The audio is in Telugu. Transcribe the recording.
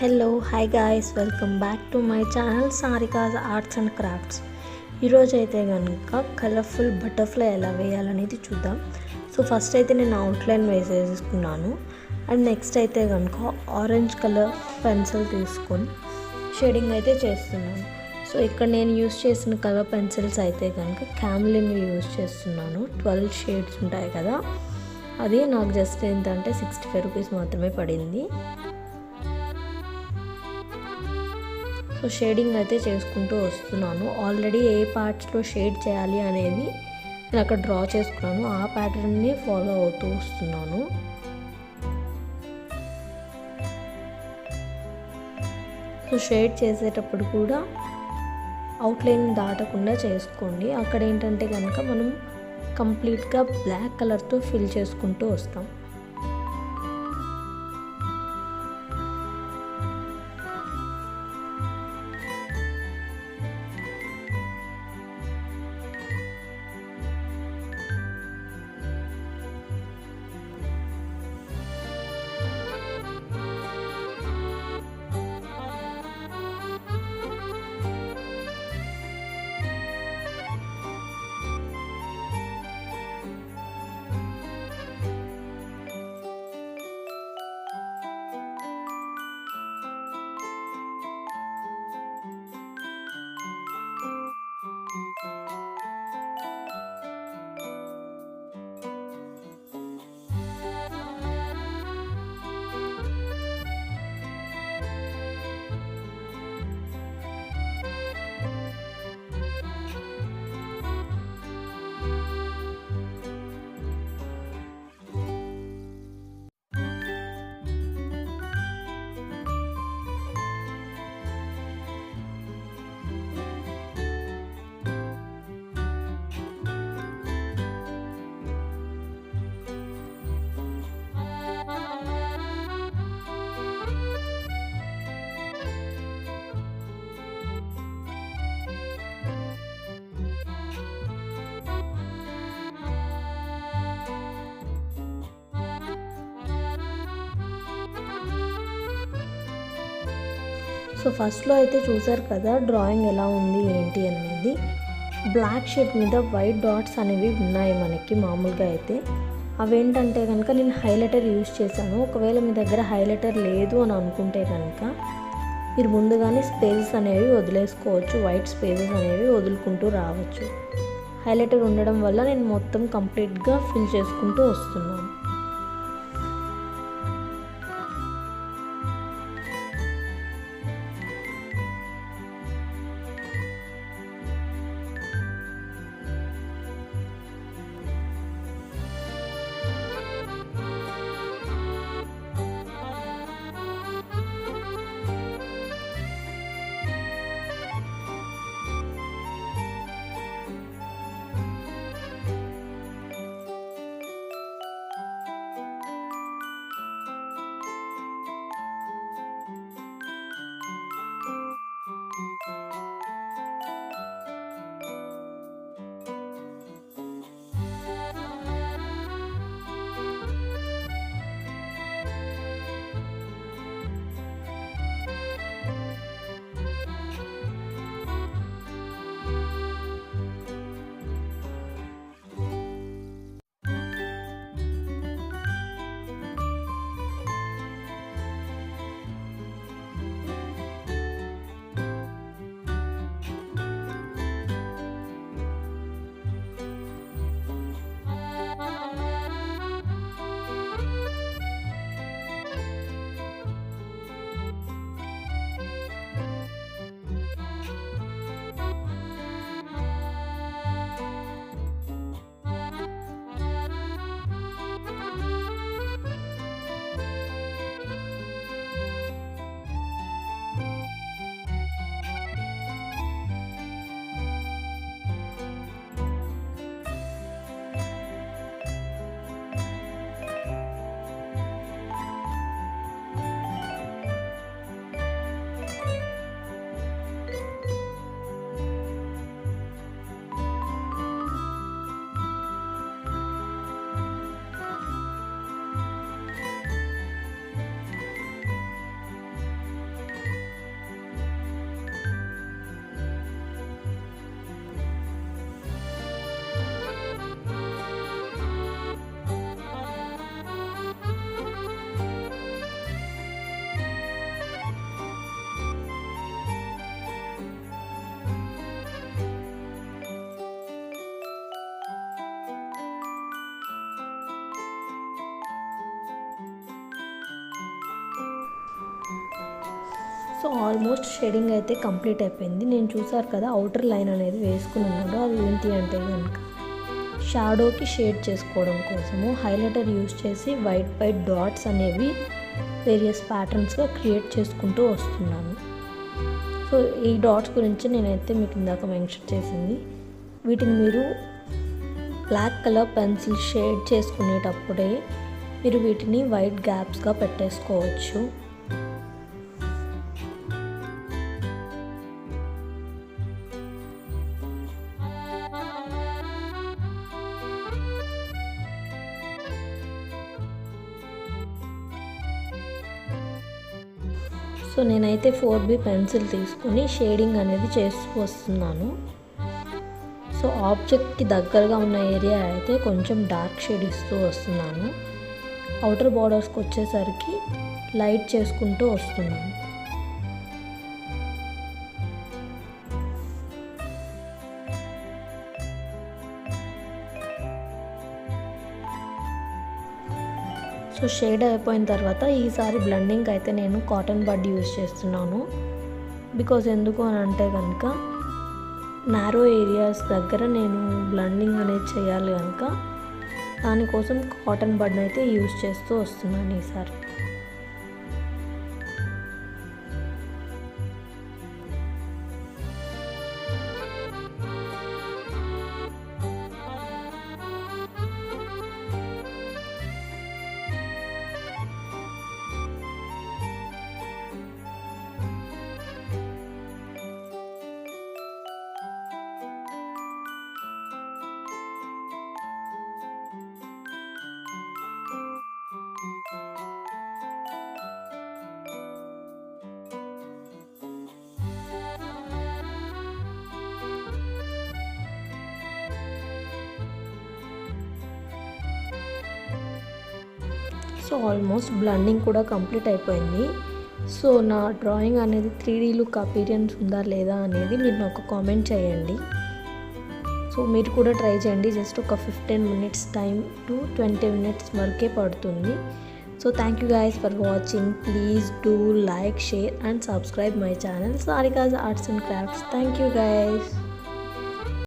Hello hi guys, welcome back to my channel Sarika's arts and crafts. ఈరోజు అయితే కనుక కలర్ఫుల్ బటర్ఫ్లై ఎలా వేయాలనేది చూద్దాం. సో ఫస్ట్ అయితే నేను అవుట్లైన్ వేసేసుకున్నాను. అండ్ నెక్స్ట్ అయితే కనుక ఆరెంజ్ కలర్ పెన్సిల్ తీసుకొని షేడింగ్ అయితే చేస్తున్నాను. సో ఇక్కడ నేను యూస్ చేసిన కలర్ పెన్సిల్స్ అయితే కనుక క్యామ్లిన్ యూస్ చేస్తున్నాను. 12 షేడ్స్ ఉంటాయి కదా, అది నాకు జస్ట్ ఏంటంటే 65 రూపీస్ మాత్రమే పడింది. సో షేడింగ్ అయితే చేసుకుంటూ వస్తున్నాను. ఆల్రెడీ ఏ పార్ట్స్లో షేడ్ చేయాలి అనేది నేను అక్కడ డ్రా చేసుకున్నాను. ఆ ప్యాటర్న్ని ఫాలో అవుతూ వస్తున్నాను. సో షేడ్ చేసేటప్పుడు కూడా అవుట్లైన్ దాటకుండా చేసుకోండి. అక్కడ ఏంటంటే కనుక మనం కంప్లీట్గా బ్లాక్ కలర్తో ఫిల్ చేసుకుంటూ వస్తాం. సో ఫస్ట్లో అయితే చూసారు కదా డ్రాయింగ్ ఎలా ఉంది ఏంటి అనేది. బ్లాక్ షీట్ మీద వైట్ డాట్స్ అనేవి ఉన్నాయి మనకి మామూలుగా అయితే. అవేంటంటే కనుక నేను హైలైటర్ యూజ్ చేశాను. ఒకవేళ మీ దగ్గర హైలైటర్ లేదు అని అనుకుంటే కనుక మీరు ముందుగానే స్పేసెస్ అనేవి వదిలేసుకోవచ్చు. వైట్ స్పేసెస్ అనేవి వదులుకుంటూ రావచ్చు. హైలైటర్ ఉండడం వల్ల నేను మొత్తం కంప్లీట్గా ఫిల్ చేసుకుంటూ వస్తున్నాను. సో ఆల్మోస్ట్ షేడింగ్ అయితే కంప్లీట్ అయిపోయింది. నేను చూసారు కదా అవుటర్ లైన్ అనేది వేసుకుని ఉన్నాడు. అది ఏంటి అంటే కనుక షాడోకి షేడ్ చేసుకోవడం కోసము హైలైటర్ యూస్ చేసి వైట్ డాట్స్ అనేవి వేరియస్ ప్యాటర్న్స్గా క్రియేట్ చేసుకుంటూ వస్తున్నాను. సో ఈ డాట్స్ గురించి నేనైతే మీకు ఇందాక మెన్షన్ చేసింది. వీటిని మీరు బ్లాక్ కలర్ పెన్సిల్ షేడ్ చేసుకునేటప్పుడే మీరు వీటిని వైట్ గ్యాప్స్గా పెట్టేసుకోవచ్చు. సో నేనైతే 4B పెన్సిల్ తీసుకుని షేడింగ్ అనేది చేస్తూ వస్తున్నాను. సో ఆబ్జెక్ట్కి దగ్గరగా ఉన్న ఏరియా అయితే కొంచెం డార్క్ షేడ్ ఇస్తూ వస్తున్నాను. అవుటర్ బార్డర్స్కి వచ్చేసరికి లైట్ చేసుకుంటూ వస్తున్నాను. సో షేడ్ అయిపోయిన తర్వాత ఈసారి బ్లెండింగ్ అయితే నేను కాటన్ బడ్ యూజ్ చేస్తున్నాను. బికాజ్ ఎందుకు అని అంటే కనుక నారో ఏరియాస్ దగ్గర నేను బ్లెండింగ్ అనేది చేయాలి కనుక దానికోసం కాటన్ బడ్ని అయితే యూజ్ చేస్తూ వస్తున్నాను ఈసారి. సో ఆల్మోస్ట్ బ్లెండింగ్ కూడా కంప్లీట్ అయిపోయింది. సో నా డ్రాయింగ్ అనేది 3D లుక్ అపీరియన్స్ ఉందా లేదా అనేది మీరు నాకు కామెంట్ చేయండి. సో మీరు కూడా ట్రై చేయండి. జస్ట్ ఒక 15 minutes టైం టు 20 minutes వరకే పడుతుంది. So thank you guys for watching. Please do like, share and subscribe my channel Sarika's arts and crafts. Thank you guys.